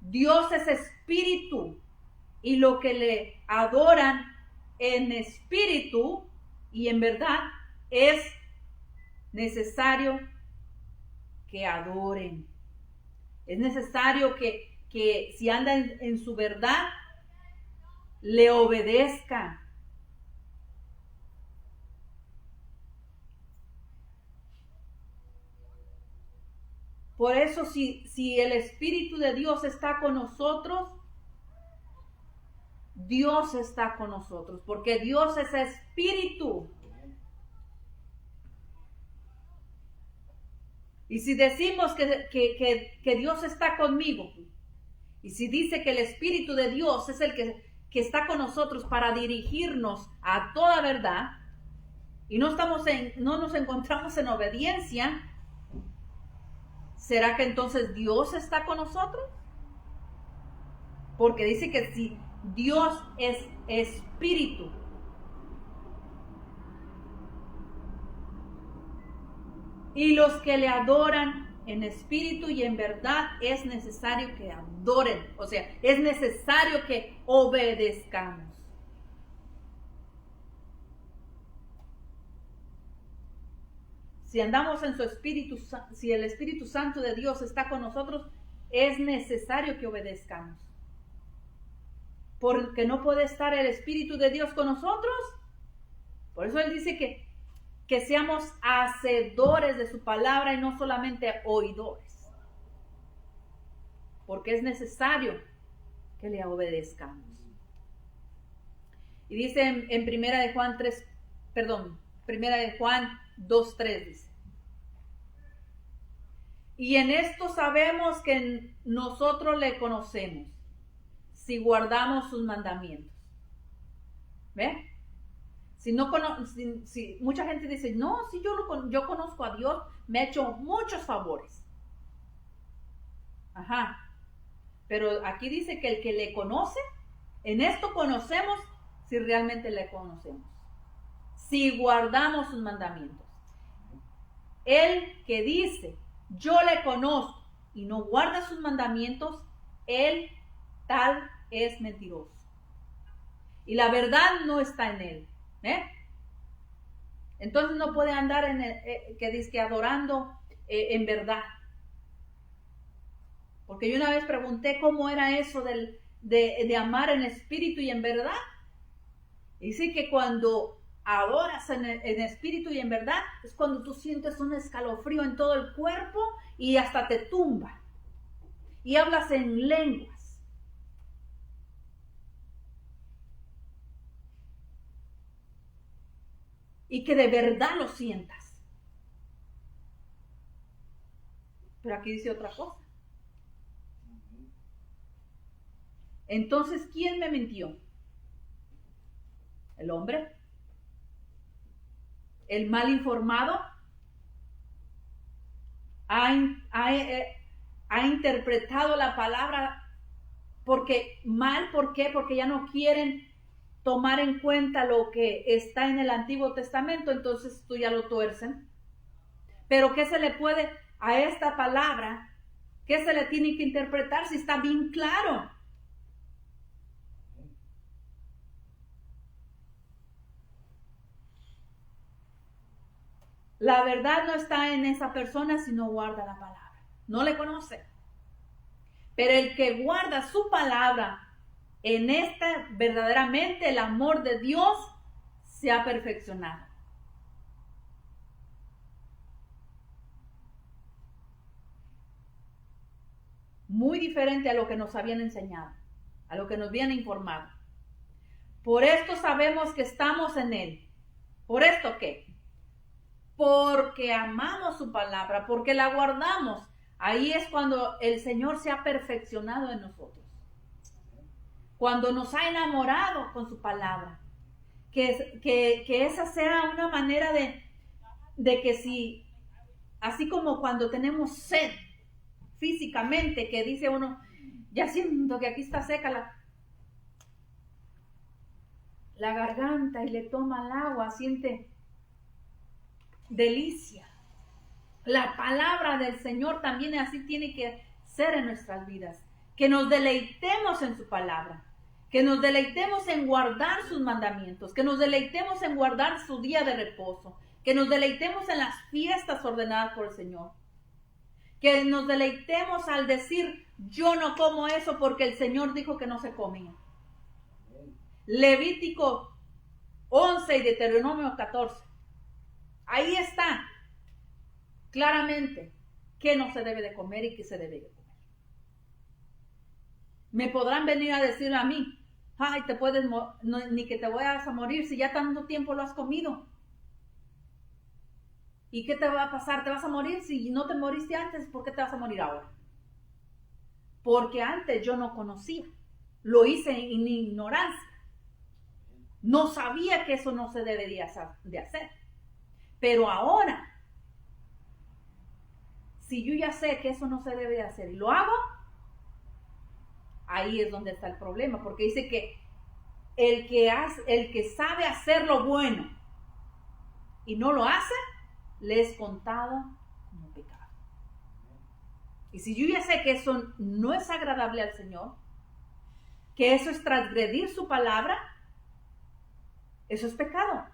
[SPEAKER 1] Dios es espíritu y lo que le adoran en espíritu y en verdad es necesario que adoren. Es necesario que si andan en su verdad, le obedezcan. Por eso, si el Espíritu de Dios está con nosotros, Dios está con nosotros, porque Dios es espíritu. Y si decimos que Dios está conmigo, y si dice que el Espíritu de Dios es el que está con nosotros para dirigirnos a toda verdad, y no nos encontramos en obediencia, ¿será que entonces Dios está con nosotros? Porque dice que si Dios es espíritu, y los que le adoran en espíritu y en verdad, es necesario que adoren. O sea, es necesario que obedezcamos. Si andamos en su espíritu, si el Espíritu Santo de Dios está con nosotros, es necesario que obedezcamos. Porque no puede estar el Espíritu de Dios con nosotros. Por eso Él dice que seamos hacedores de su palabra y no solamente oidores. Porque es necesario que le obedezcamos. Y dice en Primera de Juan 2:3 dice: y en esto sabemos que nosotros le conocemos, si guardamos sus mandamientos. ¿Ve? Si mucha gente dice, no, si yo conozco a Dios, me ha hecho muchos favores. Ajá. Pero aquí dice que el que le conoce, en esto conocemos si realmente le conocemos. Si guardamos sus mandamientos. El que dice, yo le conozco y no guarda sus mandamientos, él tal es mentiroso. Y la verdad no está en él. Entonces no puede andar que dice que adorando en verdad. Porque yo una vez pregunté cómo era eso de amar en espíritu y en verdad. Y dice que cuando adoras en espíritu y en verdad, es cuando tú sientes un escalofrío en todo el cuerpo y hasta te tumba. Y hablas en lenguas. Y que de verdad lo sientas. Pero aquí dice otra cosa. Entonces, ¿quién me mintió? ¿El hombre? ¿El mal informado? ¿Ha interpretado la palabra mal? ¿Por qué? Porque ya no quieren tomar en cuenta lo que está en el Antiguo Testamento, entonces tú ya lo tuercen. Pero ¿qué se le puede a esta palabra? ¿Qué se le tiene que interpretar si está bien claro? La verdad no está en esa persona si no guarda la palabra. No le conoce. Pero el que guarda su palabra, en esta verdaderamente el amor de Dios se ha perfeccionado. Muy diferente a lo que nos habían enseñado, a lo que nos habían informado. Por esto sabemos que estamos en Él. ¿Por esto qué? Porque amamos su palabra, porque la guardamos. Ahí es cuando el Señor se ha perfeccionado en nosotros. Cuando nos ha enamorado con su palabra. Que esa sea una manera de que si, así como cuando tenemos sed físicamente, que dice uno, ya siento que aquí está seca la garganta y le toma el agua, siente delicia. La palabra del Señor también así tiene que ser en nuestras vidas. Que nos deleitemos en su palabra. Que nos deleitemos en guardar sus mandamientos. Que nos deleitemos en guardar su día de reposo. Que nos deleitemos en las fiestas ordenadas por el Señor. Que nos deleitemos al decir, yo no como eso porque el Señor dijo que no se comía. Levítico 11 y Deuteronomio 14. Ahí está claramente qué no se debe de comer y qué se debe de comer. Me podrán venir a decir a mí, ay, ni que te vayas a morir si ya tanto tiempo lo has comido. ¿Y qué te va a pasar? ¿Te vas a morir? Si no te moriste antes, ¿por qué te vas a morir ahora? Porque antes yo no conocía. Lo hice en ignorancia. No sabía que eso no se debería de hacer. Pero ahora
[SPEAKER 2] si yo ya sé que eso no se debe hacer y lo hago, ahí es donde está el problema, porque dice que el que sabe hacer lo bueno y no lo hace, le es contado como pecado. Y si yo ya sé que eso no es agradable al Señor, que eso es transgredir su palabra, eso es pecado.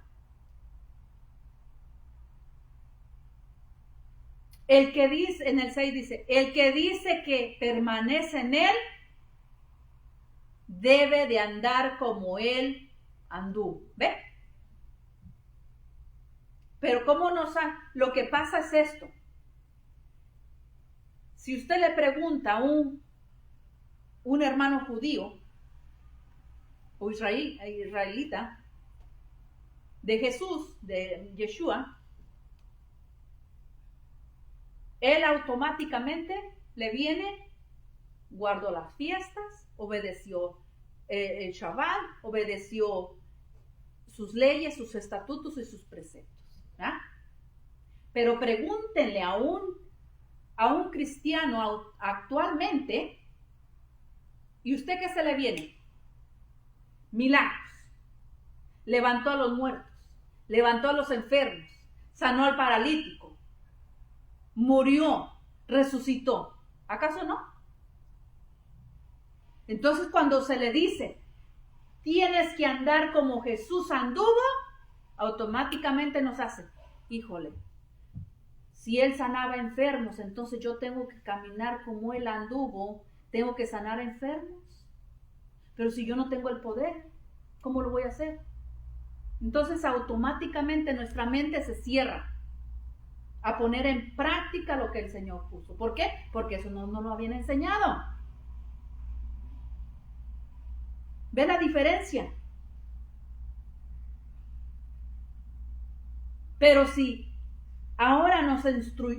[SPEAKER 2] El que dice, en el 6 dice, el que dice que permanece en él, debe de andar como él anduvo. ¿Ve? Pero ¿cómo lo que pasa es esto? Si usted le pregunta a un hermano judío o israelita de Jesús, de Yeshua, él automáticamente le viene, guardó las fiestas, obedeció el Shabbat, obedeció sus leyes, sus estatutos y sus preceptos. ¿Ah? Pero pregúntenle a un cristiano actualmente, ¿y usted qué se le viene? Milagros. Levantó a los muertos, levantó a los enfermos, sanó al paralítico, murió, resucitó. ¿Acaso no? Entonces cuando se le dice, tienes que andar como Jesús anduvo, automáticamente nos hace, híjole, si él sanaba enfermos, entonces yo tengo que caminar como él anduvo, tengo que sanar enfermos. Pero si yo no tengo el poder, ¿cómo lo voy a hacer? Entonces automáticamente nuestra mente se cierra a poner en práctica lo que el Señor puso. ¿Por qué? Porque eso no lo habían enseñado. ¿Ve la diferencia? Pero si ahora nos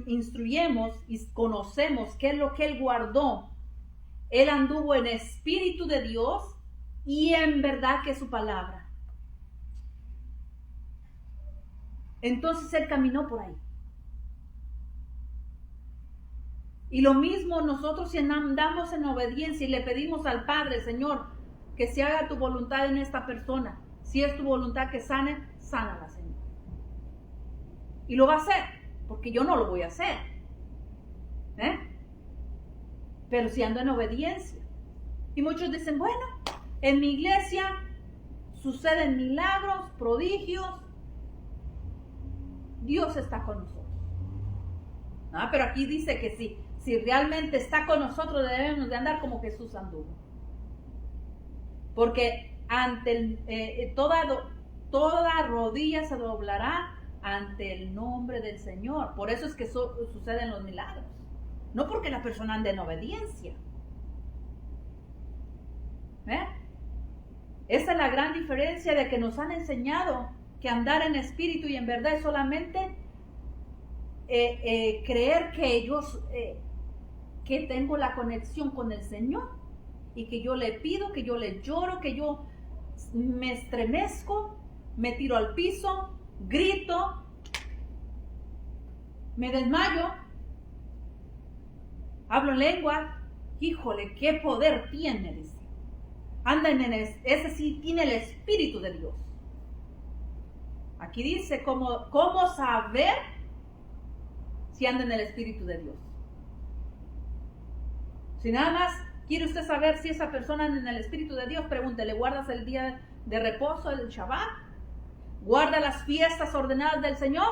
[SPEAKER 2] instruyemos y conocemos qué es lo que Él guardó, Él anduvo en espíritu de Dios y en verdad que es su palabra. Entonces Él caminó por ahí. Y lo mismo nosotros si andamos en obediencia y le pedimos al Padre, Señor, que se haga tu voluntad en esta persona. Si es tu voluntad que sane, sánala, Señor. Y lo va a hacer, porque yo no lo voy a hacer. Pero si ando en obediencia. Y muchos dicen, bueno, en mi iglesia suceden milagros, prodigios. Dios está con nosotros. Pero aquí dice que si realmente está con nosotros debemos de andar como Jesús anduvo. Porque ante toda rodilla se doblará ante el nombre del Señor. Por eso es que suceden los milagros. No porque la persona ande en obediencia. Esa es la gran diferencia de que nos han enseñado que andar en espíritu y en verdad es solamente creer que tengo la conexión con el Señor y que yo le pido, que yo le lloro, que yo me estremezco, me tiro al piso, grito, me desmayo, hablo en lengua. Híjole, qué poder tiene, dice. Andan ese sí tiene el Espíritu de Dios. Aquí dice cómo saber si anda en el Espíritu de Dios. Si nada más quiere usted saber si esa persona anda en el Espíritu de Dios, pregúntele, ¿guardas el día de reposo, el Shabbat? ¿Guarda las fiestas ordenadas del Señor?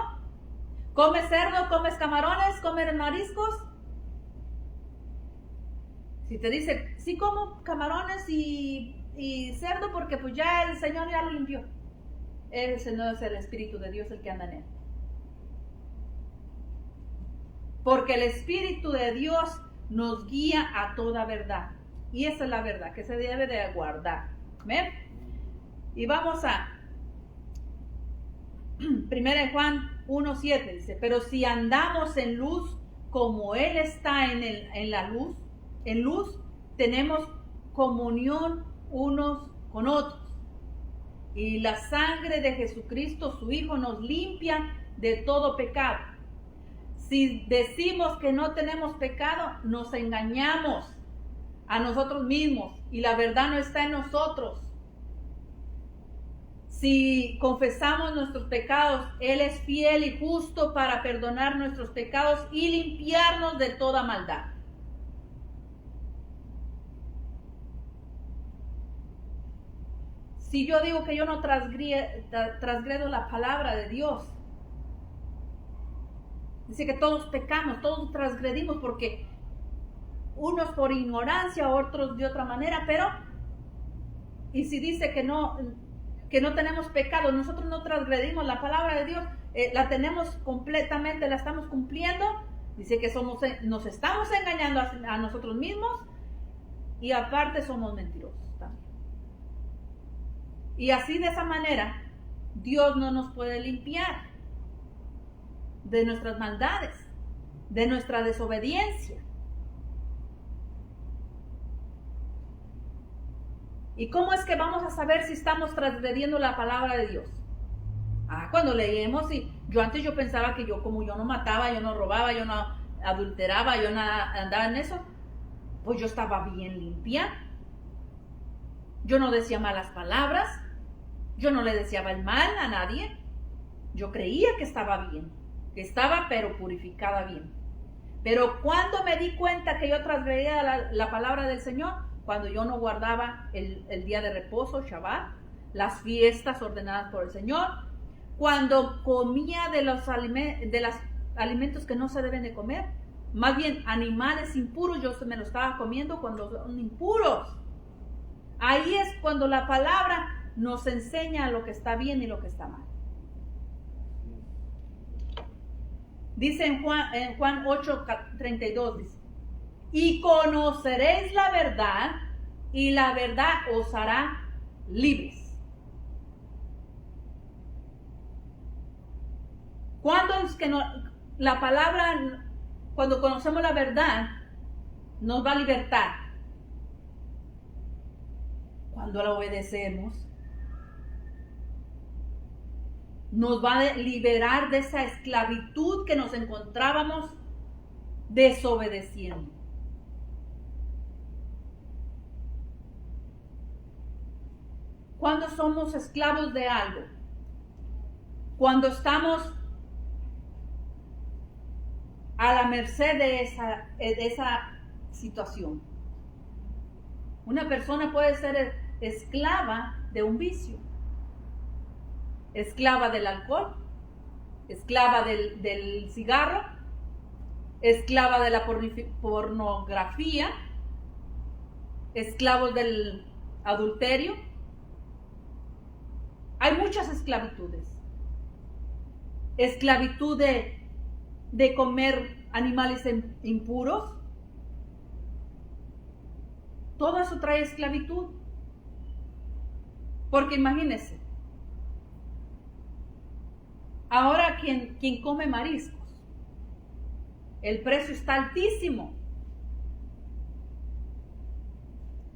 [SPEAKER 2] ¿Comes cerdo, comes camarones, comes mariscos? Si te dice, sí como camarones y cerdo porque pues ya el Señor ya lo limpió. Ese no es el Espíritu de Dios el que anda en él. Porque el Espíritu de Dios nos guía a toda verdad. Y esa es la verdad que se debe de guardar. ¿Ven? Y vamos a 1 Juan 1:7 dice, pero si andamos en luz como Él está en la luz, en luz tenemos comunión unos con otros. Y la sangre de Jesucristo, su Hijo, nos limpia de todo pecado. Si decimos que no tenemos pecado, nos engañamos a nosotros mismos y la verdad no está en nosotros. Si confesamos nuestros pecados, Él es fiel y justo para perdonar nuestros pecados y limpiarnos de toda maldad. Si yo digo que yo no transgredo la palabra de Dios, dice que todos pecamos, todos transgredimos, porque unos por ignorancia, otros de otra manera, pero, y si dice que no tenemos pecado, nosotros no transgredimos la palabra de Dios, la tenemos completamente, la estamos cumpliendo, dice que nos estamos engañando a nosotros mismos y aparte somos mentirosos también. Y así de esa manera, Dios no nos puede limpiar de nuestras maldades, de nuestra desobediencia. ¿Y cómo es que vamos a saber si estamos transgrediendo la palabra de Dios? Cuando leemos, y yo pensaba que como yo no mataba, yo no robaba, yo no adulteraba, yo no andaba en eso, pues yo estaba bien limpia. Yo no decía malas palabras, yo no le deseaba el mal a nadie. Yo creía que estaba bien, que estaba pero purificada bien. Pero cuando me di cuenta que yo transgredía la palabra del Señor, cuando yo no guardaba el día de reposo, Shabbat, las fiestas ordenadas por el Señor, cuando comía de los alimentos que no se deben de comer, más bien animales impuros, yo me los estaba comiendo cuando son impuros. Ahí es cuando la palabra nos enseña lo que está bien y lo que está mal. Dice en Juan 8:32, dice: y conoceréis la verdad, y la verdad os hará libres. ¿Cuándo es que la palabra, cuando conocemos la verdad, nos va a libertar? Cuando la obedecemos. Nos va a liberar de esa esclavitud que nos encontrábamos desobedeciendo. Cuando somos esclavos de algo, cuando estamos a la merced de esa situación. Una persona puede ser esclava de un vicio, esclava del alcohol, esclava del cigarro, esclava de la pornografía, esclavos del adulterio. Hay muchas esclavitudes. Esclavitud de comer animales impuros. Todo eso trae esclavitud. Porque imagínense, ahora quien come mariscos, el precio está altísimo.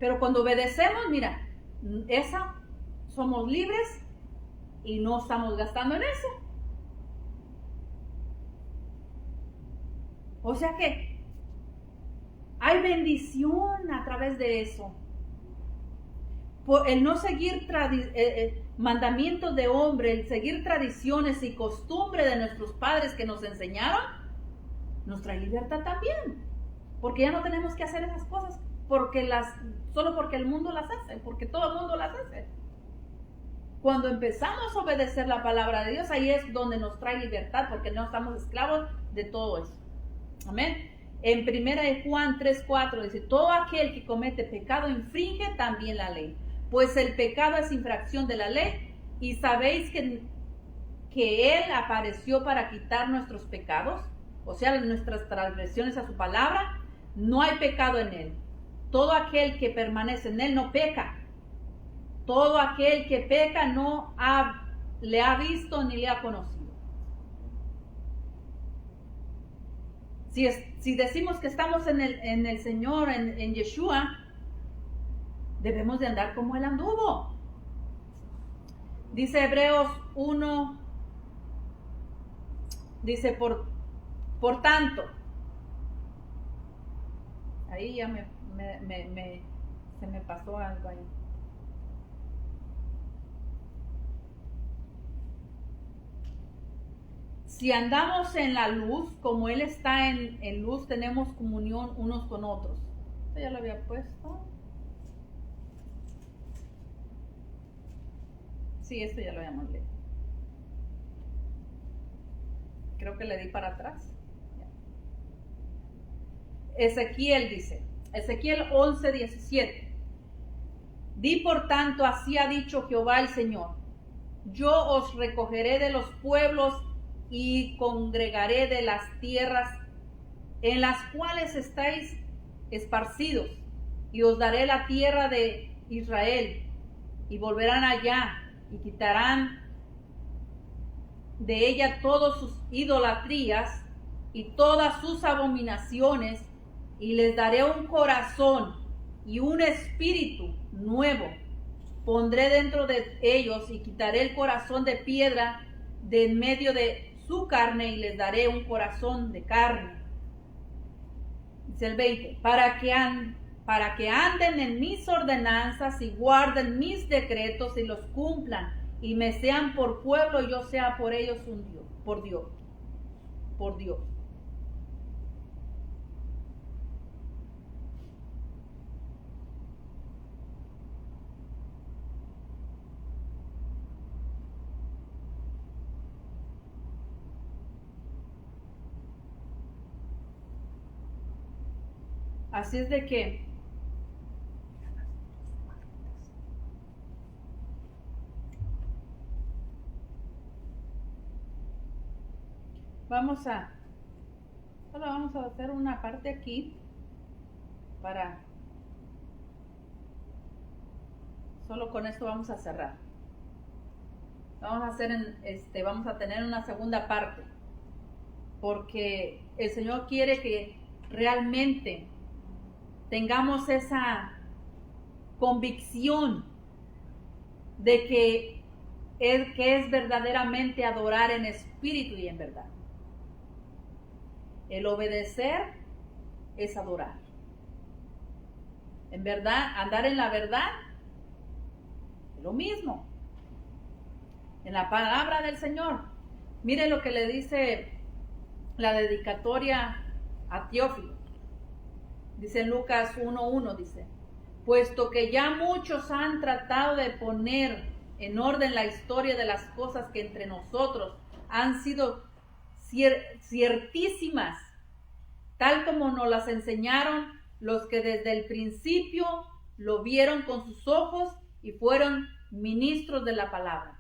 [SPEAKER 2] Pero cuando obedecemos, mira, somos libres y no estamos gastando en eso. O sea que hay bendición a través de eso. Por el no seguir mandamientos de hombre, el seguir tradiciones y costumbres de nuestros padres que nos enseñaron, nos trae libertad también. Porque ya no tenemos que hacer esas cosas solo porque el mundo las hace, porque todo el mundo las hace. Cuando empezamos a obedecer la palabra de Dios, ahí es donde nos trae libertad, porque no estamos esclavos de todo eso. Amén. En 1 Juan 3:4 dice: todo aquel que comete pecado infringe también la ley, pues el pecado es infracción de la ley, y sabéis que Él apareció para quitar nuestros pecados, o sea, nuestras transgresiones a su palabra. No hay pecado en Él. Todo aquel que permanece en Él no peca. Todo aquel que peca no le ha visto ni le ha conocido. Si decimos que estamos en el Señor, en Yeshua, debemos de andar como Él anduvo. Dice Hebreos 1, dice: Por tanto, ahí ya se me pasó algo ahí. Si andamos en la luz, como Él está en luz, tenemos comunión unos con otros. Esto ya lo había puesto. Sí, esto ya lo habíamos leído. Creo que le di para atrás. Ezequiel dice, Ezequiel 11:17. Di por tanto, así ha dicho Jehová el Señor: yo os recogeré de los pueblos y congregaré de las tierras en las cuales estáis esparcidos, y os daré la tierra de Israel, y volverán allá, y quitarán de ella todas sus idolatrías y todas sus abominaciones, y les daré un corazón y un espíritu nuevo pondré dentro de ellos, y quitaré el corazón de piedra de en medio de su carne, y les daré un corazón de carne. Dice el 20, para que anden en mis ordenanzas y guarden mis decretos y los cumplan, y me sean por pueblo y yo sea por ellos un Dios, por Dios. Así es de que vamos a hacer una parte aquí para solo con esto vamos a cerrar. Vamos a tener una segunda parte, porque el Señor quiere que realmente tengamos esa convicción de que es verdaderamente adorar en espíritu y en verdad. El obedecer es adorar. En verdad, andar en la verdad es lo mismo. En la palabra del Señor. Miren lo que le dice la dedicatoria a Teófilo. Dice en Lucas 1:1, dice, puesto que ya muchos han tratado de poner en orden la historia de las cosas que entre nosotros han sido ciertísimas, tal como nos las enseñaron los que desde el principio lo vieron con sus ojos y fueron ministros de la palabra.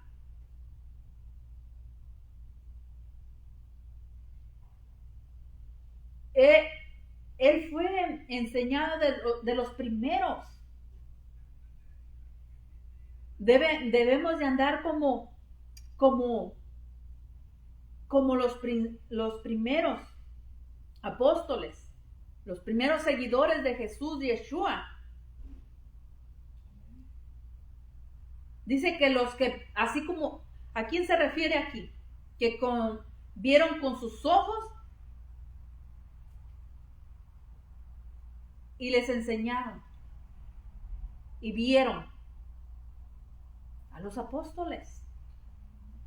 [SPEAKER 2] Él fue enseñado de los primeros. Debemos de andar como los primeros apóstoles, los primeros seguidores de Jesús, de Yeshua. Dice que los que, así como, ¿a quién se refiere aquí? Que vieron con sus ojos y les enseñaron y vieron a los apóstoles,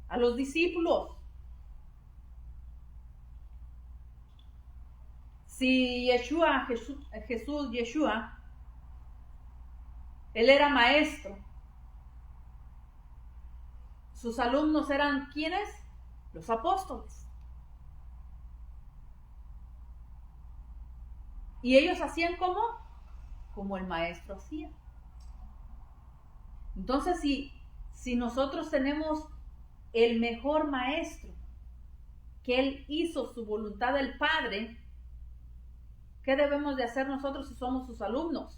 [SPEAKER 2] a los discípulos. Si Jesús, Yeshua, él era maestro, sus alumnos eran ¿quiénes? Los apóstoles. Y ellos hacían como el maestro hacía. Entonces, si nosotros tenemos el mejor maestro, que él hizo su voluntad del Padre, ¿qué debemos de hacer nosotros si somos sus alumnos?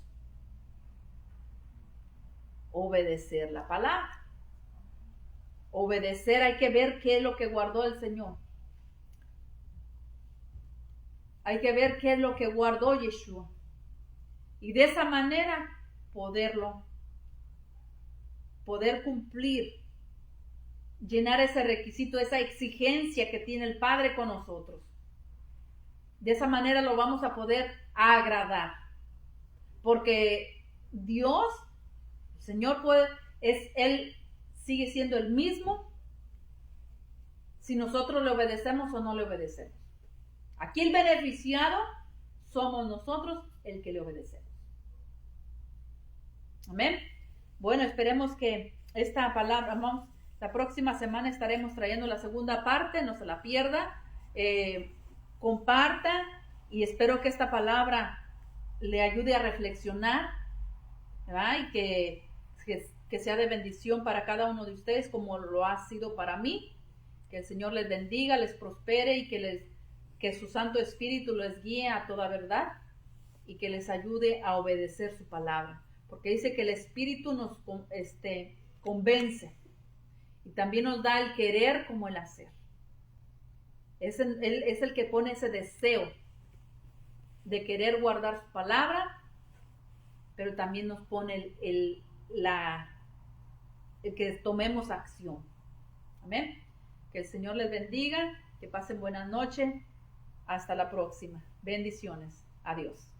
[SPEAKER 2] Obedecer la palabra. Obedecer, hay que ver qué es lo que guardó el Señor. Hay que ver qué es lo que guardó Yeshua. Y de esa manera poder cumplir, llenar ese requisito, esa exigencia que tiene el Padre con nosotros. De esa manera lo vamos a poder agradar. Porque Dios, el Señor Él sigue siendo el mismo si nosotros le obedecemos o no le obedecemos. Aquí el beneficiado somos nosotros el que le obedecemos. Amén. Bueno, esperemos que esta palabra, la próxima semana estaremos trayendo la segunda parte, no se la pierda. Comparta y espero que esta palabra le ayude a reflexionar, ¿verdad? Y que sea de bendición para cada uno de ustedes como lo ha sido para mí. Que el Señor les bendiga, les prospere y que su Santo Espíritu les guíe a toda verdad y que les ayude a obedecer su palabra. Porque dice que el Espíritu nos convence y también nos da el querer como el hacer. Él es el que pone ese deseo de querer guardar su palabra, pero también nos pone el que tomemos acción. Amén. Que el Señor les bendiga, que pasen buenas noches. Hasta la próxima. Bendiciones. Adiós.